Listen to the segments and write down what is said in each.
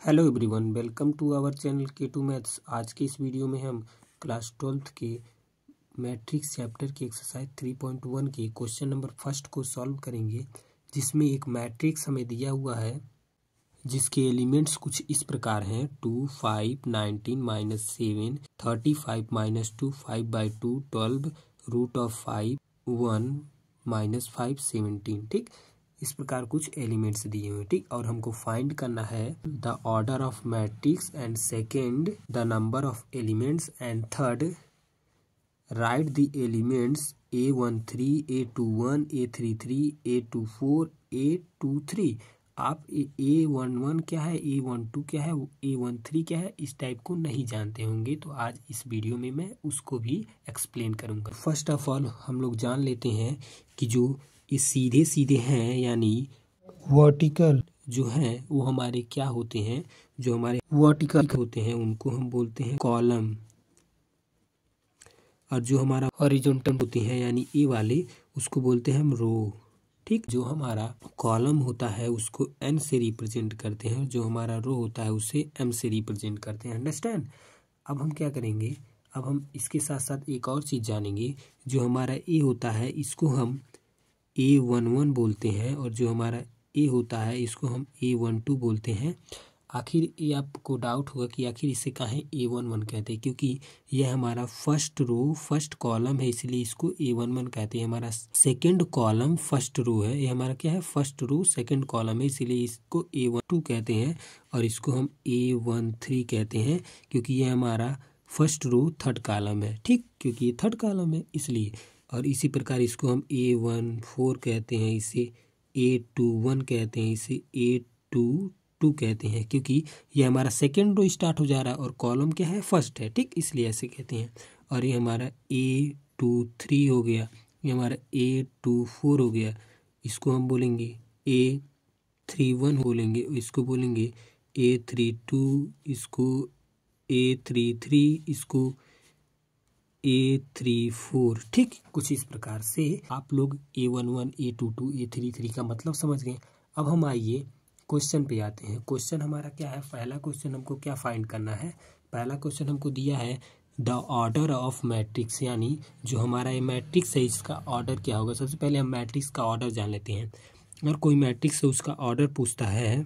Hello everyone, welcome to our channel K2 maths. आज के इस वीडियो में हम क्लास 12th के मैट्रिक्स चैप्टर की एक्सरसाइज 3.1 के क्वेश्चन नंबर फर्स्ट को सॉल्व करेंगे, जिसमें एक मैट्रिक्स हमें दिया हुआ है जिसके एलिमेंट्स कुछ इस प्रकार हैं 2, 5, 19, -7, 35, -2, 5/2, 12, √5, 1, -5, 17। ठीक, इस प्रकार कुछ एलिमेंट्स दिए हुए। ठीक, और हमको फाइंड करना है the order of matrix and second the number of elements and third right the elements A13, A21, A33, A24, A23। आप A11 क्या है, A12 क्या है, A13 क्या है, इस टाइप को नहीं जानते होंगे, तो आज इस वीडियो में मैं उसको भी एक्सप्लेन करूंगा। फर्स्ट ऑफ ऑल हम लोग जान लेते हैं कि जो ये सीधे सीधे हैं यानी वर्टिकल जो हैं वो हमारे क्या होते हैं, जो हमारे वर्टिकल होते हैं उनको हम बोलते हैं कॉलम, और जो हमारा हॉरिजॉन्टल होते हैं यानी ए वाले उसको बोलते हैं हम रो। ठीक, जो हमारा कॉलम होता है उसको n से रिप्रेजेंट करते हैं, जो हमारा रो होता है उसे m से रिप्रेजेंट करते हैं। अंडरस्टैंड। अब हम क्या करेंगे, अब हम इसके साथ साथ एक और चीज़ जानेंगे। जो हमारा ए होता है इसको हम A11 बोलते हैं, और जो हमारा ए होता है इसको हम A12 बोलते हैं। आखिर ये आपको डाउट होगा कि आखिर इसे काहे A11 कहते हैं, क्योंकि यह हमारा फर्स्ट रो फर्स्ट कॉलम है, इसलिए इसको A11 कहते हैं। हमारा सेकंड कॉलम फर्स्ट रो है, ये हमारा क्या है, फर्स्ट रो सेकंड कॉलम है, इसीलिए इसको A12 कहते हैं। और इसको हम A13 कहते हैं, क्योंकि यह हमारा फर्स्ट रो थर्ड कॉलम है। ठीक, क्योंकि ये थर्ड कॉलम है इसलिए। और इसी प्रकार इसको हम A14 कहते हैं, इसे A21 कहते हैं, इसे A22 कहते हैं, क्योंकि ये हमारा सेकेंड रो स्टार्ट हो जा रहा है और कॉलम क्या है, फर्स्ट है। ठीक, इसलिए ऐसे कहते हैं। और ये हमारा A23 हो गया, ये हमारा A24 हो गया, इसको हम बोलेंगे A31 बोलेंगे, इसको बोलेंगे A32, इसको A33, इसको A34। ठीक, कुछ इस प्रकार से आप लोग A11, A22, A33 का मतलब समझ गए। अब हम आइए क्वेश्चन पे आते हैं। क्वेश्चन हमारा क्या है, पहला क्वेश्चन हमको क्या फाइंड करना है। पहला क्वेश्चन हमको दिया है द ऑर्डर ऑफ मैट्रिक्स, यानी जो हमारा ये मैट्रिक्स है इसका ऑर्डर क्या होगा। सबसे पहले हम मैट्रिक्स का ऑर्डर जान लेते हैं। अगर कोई मैट्रिक्स है उसका ऑर्डर पूछता है,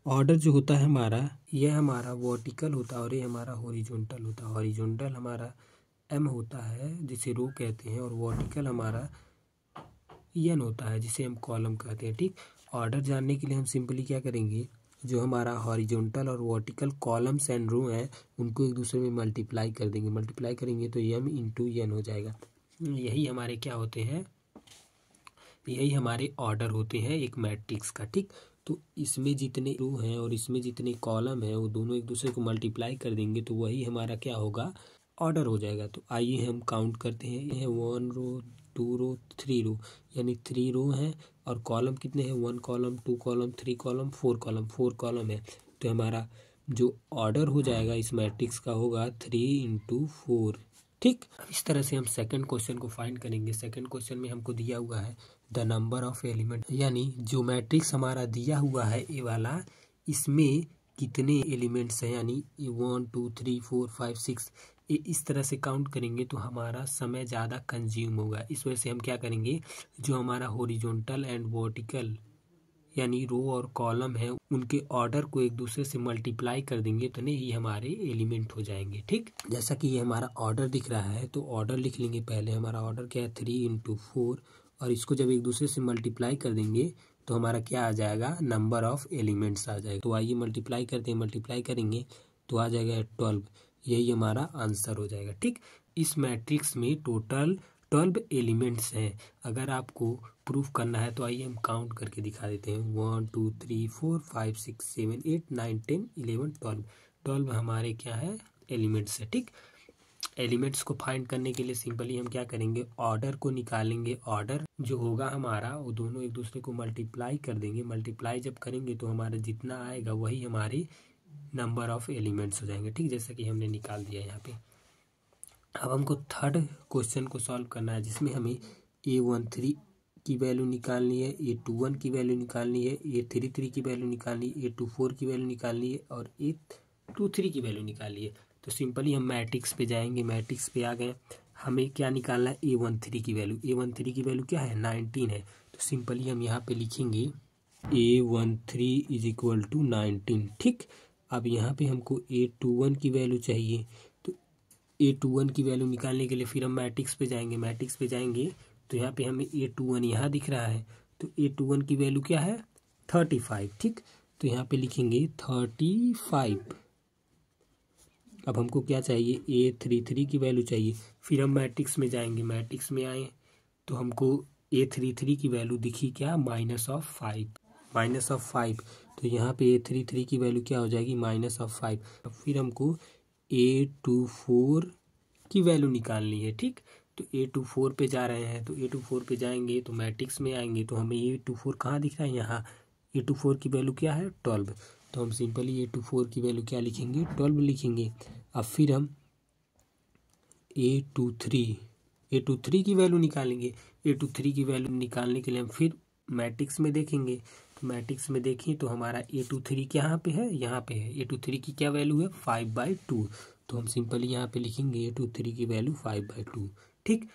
ऑर्डर जो होता है हमारा, यह हमारा वर्टिकल होता है और ये हमारा हॉरिजॉन्टल होता है। हॉरिजॉन्टल हमारा m होता है जिसे रो कहते हैं, और वर्टिकल हमारा n होता है जिसे हम कॉलम कहते हैं। ठीक, ऑर्डर जानने के लिए हम सिंपली क्या करेंगे, जो हमारा हॉरिजॉन्टल और वर्टिकल कॉलम्स एंड रो हैं उनको एक दूसरे में मल्टीप्लाई कर देंगे। मल्टीप्लाई करेंगे तो m इंटू n हो जाएगा। यही हमारे क्या होते हैं, यही हमारे ऑर्डर होते हैं एक मैट्रिक्स का। ठीक, तो इसमें जितने रो हैं और इसमें जितने कॉलम हैं वो दोनों एक दूसरे को मल्टीप्लाई कर देंगे तो वही हमारा क्या होगा, ऑर्डर हो जाएगा। तो आइए हम काउंट करते हैं। ये 1 रो, 2 रो, 3 रो, यानी 3 रो हैं, और कॉलम कितने हैं, 1 column, 2 column, 3 column, 4 column, 4 column है। तो हमारा जो ऑर्डर हो जाएगा इस मैट्रिक्स का होगा 3 × 4। ठीक, इस तरह से हम सेकंड क्वेश्चन को फाइंड करेंगे। सेकंड क्वेश्चन में हमको दिया हुआ है द नंबर ऑफ एलिमेंट, यानी जो मैट्रिक्स हमारा दिया हुआ है ए वाला, इसमें कितने एलिमेंट्स हैं, यानी 1 2 3 4 5 6। इस तरह से काउंट करेंगे तो हमारा समय ज़्यादा कंज्यूम होगा। इस वजह से हम क्या करेंगे, जो हमारा हॉरिजॉन्टल एंड वर्टिकल यानी रो और कॉलम है उनके ऑर्डर को एक दूसरे से मल्टीप्लाई कर देंगे तो नहीं, ये हमारे एलिमेंट हो जाएंगे। ठीक, जैसा कि ये हमारा ऑर्डर दिख रहा है तो ऑर्डर लिख लेंगे। पहले हमारा ऑर्डर क्या है, 3 × 4, और इसको जब एक दूसरे से मल्टीप्लाई कर देंगे तो हमारा क्या आ जाएगा, नंबर ऑफ एलिमेंट्स आ जाएगा। तो आइए मल्टीप्लाई करते हैं, मल्टीप्लाई करेंगे तो आ जाएगा 12। यही हमारा आंसर हो जाएगा। ठीक, इस मैट्रिक्स में टोटल 12 एलिमेंट्स हैं। अगर आपको प्रूफ करना है तो आइए हम काउंट करके दिखा देते हैं। 1 2 3 4 5 6 7 8 9 10 11 12। 12 हमारे क्या है, एलिमेंट्स है। ठीक, एलिमेंट्स को फाइंड करने के लिए सिंपली हम क्या करेंगे, ऑर्डर को निकालेंगे। ऑर्डर जो होगा हमारा वो दोनों एक दूसरे को मल्टीप्लाई कर देंगे। मल्टीप्लाई जब करेंगे तो हमारा जितना आएगा वही हमारी नंबर ऑफ एलिमेंट्स हो जाएंगे। ठीक, जैसा कि हमने निकाल दिया यहाँ पे। अब हमको थर्ड क्वेश्चन को सॉल्व करना है, जिसमें हमें A13 की वैल्यू निकालनी है, A21 की वैल्यू निकालनी है, A33 की वैल्यू निकालनी है, A24 की वैल्यू निकालनी है और A23 की वैल्यू निकालनी है। तो सिंपली हम मैट्रिक्स पे जाएंगे, मैट्रिक्स पे आ गए, हमें क्या निकालना है, A13 की वैल्यू। A13 की वैल्यू क्या है, 19 है। तो सिंपली हम यहाँ पे लिखेंगे A13 इज इक्वल टू 19। ठीक, अब यहाँ पे हमको A21 की वैल्यू चाहिए, तो A21 की वैल्यू निकालने के लिए फिर हम मैट्रिक्स पे जाएंगे, मैट्रिक्स पे जाएंगे तो यहाँ पे हमें A21 यहाँ दिख रहा है, तो A21 की वैल्यू क्या है, 35। ठीक, तो यहाँ पे लिखेंगे 35। अब हमको क्या चाहिए, A33 की वैल्यू चाहिए। फिर हम मैट्रिक्स में जाएंगे, मैट्रिक्स में आए तो हमको A33 की वैल्यू दिखी क्या, -5, -5। तो यहाँ पे A33 की वैल्यू क्या हो जाएगी, -5। फिर हमको A24 की वैल्यू निकालनी है। ठीक, तो A24 पे जा रहे हैं, तो A24 पे जाएंगे तो मैट्रिक्स में आएंगे तो हमें A24 कहाँ दिख रहा है, यहाँ। A24 की वैल्यू क्या है, 12। तो हम सिंपली A24 की वैल्यू क्या लिखेंगे, 12 लिखेंगे। अब फिर हम A23 की वैल्यू निकालेंगे। A23 की वैल्यू निकालने के लिए हम फिर मैट्रिक्स में देखेंगे, तो मैट्रिक्स में देखें तो हमारा A23 यहाँ पे है, यहाँ पे है। A23 की क्या वैल्यू है, 5/2। तो हम सिंपली यहाँ पे लिखेंगे A23 की वैल्यू 5/2। ठीक।